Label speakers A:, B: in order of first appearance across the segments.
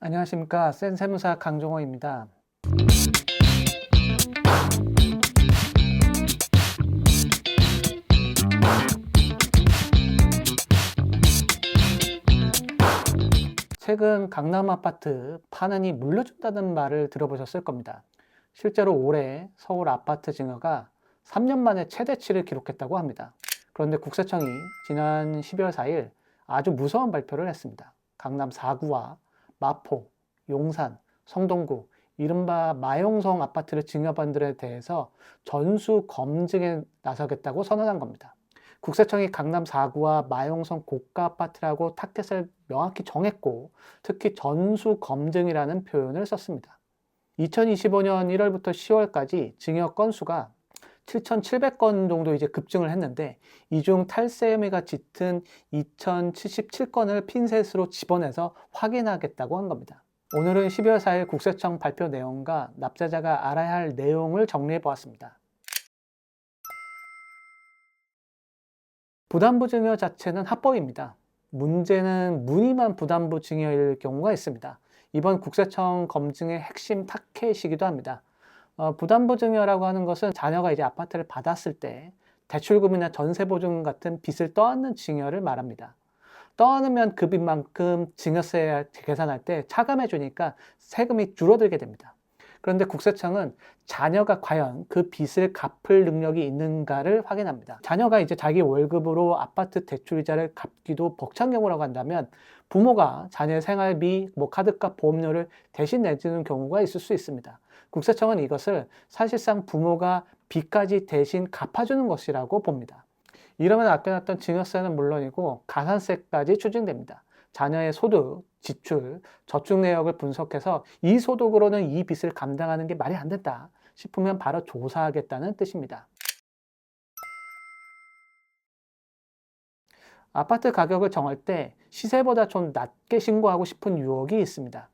A: 안녕하십니까. 센세무사 강종호입니다. 최근 강남 아파트 파는이 물려준다는 말을 들어보셨을 겁니다. 실제로 올해 서울 아파트 증여가 3년 만에 최대치를 기록했다고 합니다. 그런데 국세청이 지난 12월 4일 아주 무서운 발표를 했습니다. 강남 4구와 마포, 용산, 성동구, 이른바 마용성 아파트를 증여받은 들에 대해서 전수 검증에 나서겠다고 선언한 겁니다. 국세청이 강남 4구와 마용성 고가 아파트라고 타겟을 명확히 정했고, 특히 전수 검증이라는 표현을 썼습니다. 2025년 1월부터 10월까지 증여 건수가 7,700건 정도 이제 급증을 했는데, 이 중 탈세 혐의가 짙은 2,077건을 핀셋으로 집어내서 확인하겠다고 한 겁니다. 오늘은 12월 4일 국세청 발표 내용과 납세자가 알아야 할 내용을 정리해 보았습니다. 부담부 증여 자체는 합법입니다. 문제는 무늬만 부담부 증여일 경우가 있습니다. 이번 국세청 검증의 핵심 타켓이기도 합니다. 부담부 증여라고 하는 것은 자녀가 이제 아파트를 받았을 때 대출금이나 전세보증 같은 빚을 떠안는 증여를 말합니다. 떠안으면 그 빚만큼 증여세 계산할 때 차감해 주니까 세금이 줄어들게 됩니다. 그런데 국세청은 자녀가 과연 그 빚을 갚을 능력이 있는가를 확인합니다. 자녀가 이제 자기 월급으로 아파트 대출이자를 갚기도 벅찬 경우라고 한다면, 부모가 자녀의 생활비, 카드값, 보험료를 대신 내주는 경우가 있을 수 있습니다. 국세청은 이것을 사실상 부모가 빚까지 대신 갚아주는 것이라고 봅니다. 이러면 아껴놨던 증여세는 물론이고 가산세까지 추징됩니다. 자녀의 소득, 지출, 저축 내역을 분석해서 이 소득으로는 이 빚을 감당하는 게 말이 안 된다 싶으면 바로 조사하겠다는 뜻입니다. 아파트 가격을 정할 때 시세보다 좀 낮게 신고하고 싶은 유혹이 있습니다.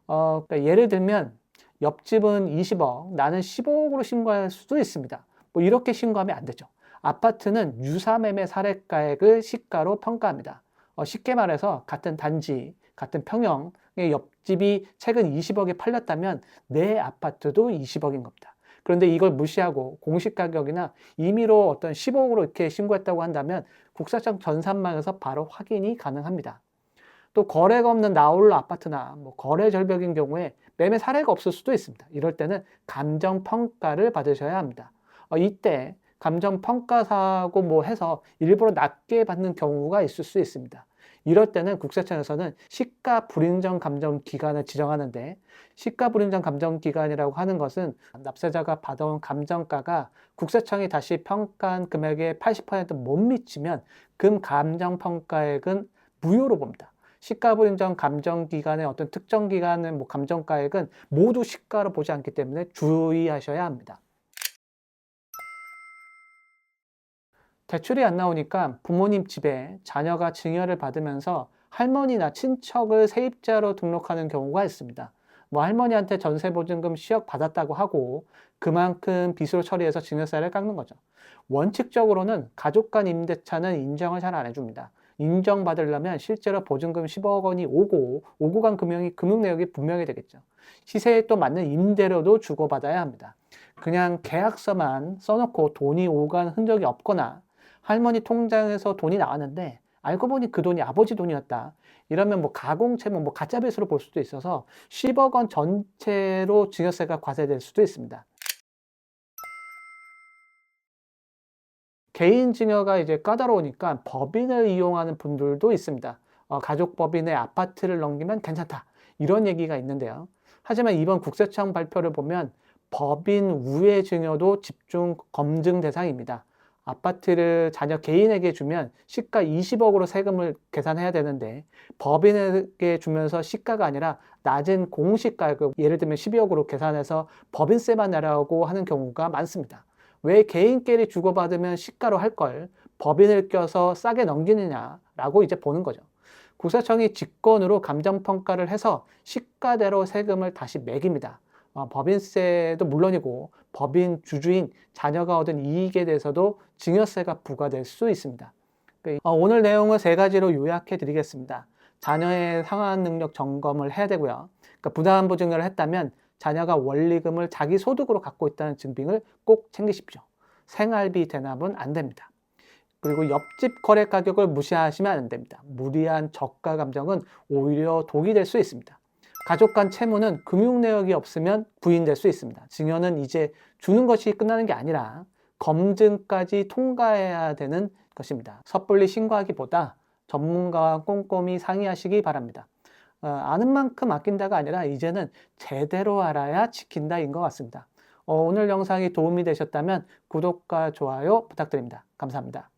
A: 그러니까 예를 들면 옆집은 20억, 나는 15억으로 신고할 수도 있습니다. 이렇게 신고하면 안 되죠. 아파트는 유사매매 사례가액을 시가로 평가합니다. 쉽게 말해서 같은 단지, 같은 평형의 옆집이 최근 20억에 팔렸다면 내 아파트도 20억인 겁니다. 그런데 이걸 무시하고 공시가격이나 임의로 어떤 15억으로 이렇게 신고했다고 한다면 국세청 전산망에서 바로 확인이 가능합니다. 또 거래가 없는 나홀로 아파트나 거래 절벽인 경우에 매매 사례가 없을 수도 있습니다. 이럴 때는 감정평가를 받으셔야 합니다. 이때 감정평가사고 해서 일부러 낮게 받는 경우가 있을 수 있습니다. 이럴 때는 국세청에서는 시가 불인정 감정 기간을 지정하는데, 시가 불인정 감정 기간이라고 하는 것은 납세자가 받아온 감정가가 국세청이 다시 평가한 금액의 80%못 미치면 금 감정 평가액은 무효로 봅니다. 시가 불인정 감정 기간의 어떤 특정 기간의 감정가액은 모두 시가로 보지 않기 때문에 주의하셔야 합니다. 대출이 안 나오니까 부모님 집에 자녀가 증여를 받으면서 할머니나 친척을 세입자로 등록하는 경우가 있습니다. 할머니한테 전세보증금 시억 받았다고 하고 그만큼 빚으로 처리해서 증여세를 깎는 거죠. 원칙적으로는 가족 간 임대차는 인정을 잘 안 해줍니다. 인정받으려면 실제로 보증금 10억 원이 오고 간 금융 내역이 분명히 되겠죠. 시세에 또 맞는 임대료도 주고받아야 합니다. 그냥 계약서만 써놓고 돈이 오간 흔적이 없거나 할머니 통장에서 돈이 나왔는데 알고 보니 그 돈이 아버지 돈이었다, 이러면 가공채무, 가짜 빚으로 볼 수도 있어서 10억 원 전체로 증여세가 과세될 수도 있습니다. 개인 증여가 이제 까다로우니까 법인을 이용하는 분들도 있습니다. 가족법인의 아파트를 넘기면 괜찮다, 이런 얘기가 있는데요. 하지만 이번 국세청 발표를 보면 법인 우회 증여도 집중 검증 대상입니다. 아파트를 자녀 개인에게 주면 시가 20억으로 세금을 계산해야 되는데, 법인에게 주면서 시가가 아니라 낮은 공시가격, 예를 들면 12억으로 계산해서 법인세만 내라고 하는 경우가 많습니다. 왜 개인끼리 주고받으면 시가로 할 걸 법인을 껴서 싸게 넘기느냐라고 이제 보는 거죠. 국세청이 직권으로 감정평가를 해서 시가대로 세금을 다시 매깁니다. 법인세도 물론이고 법인 주주인 자녀가 얻은 이익에 대해서도 증여세가 부과될 수 있습니다. 오늘 내용을 세 가지로 요약해 드리겠습니다. 자녀의 상환 능력 점검을 해야 되고요. 그러니까 부담보증을 했다면 자녀가 원리금을 자기 소득으로 갖고 있다는 증빙을 꼭 챙기십시오. 생활비 대납은 안 됩니다. 그리고 옆집 거래 가격을 무시하시면 안 됩니다. 무리한 저가 감정은 오히려 독이 될 수 있습니다. 가족 간 채무는 금융 내역이 없으면 부인될 수 있습니다. 증여는 이제 주는 것이 끝나는 게 아니라 검증까지 통과해야 되는 것입니다. 섣불리 신고하기보다 전문가와 꼼꼼히 상의하시기 바랍니다. 아는 만큼 아낀다가 아니라 이제는 제대로 알아야 지킨다인 것 같습니다. 오늘 영상이 도움이 되셨다면 구독과 좋아요 부탁드립니다. 감사합니다.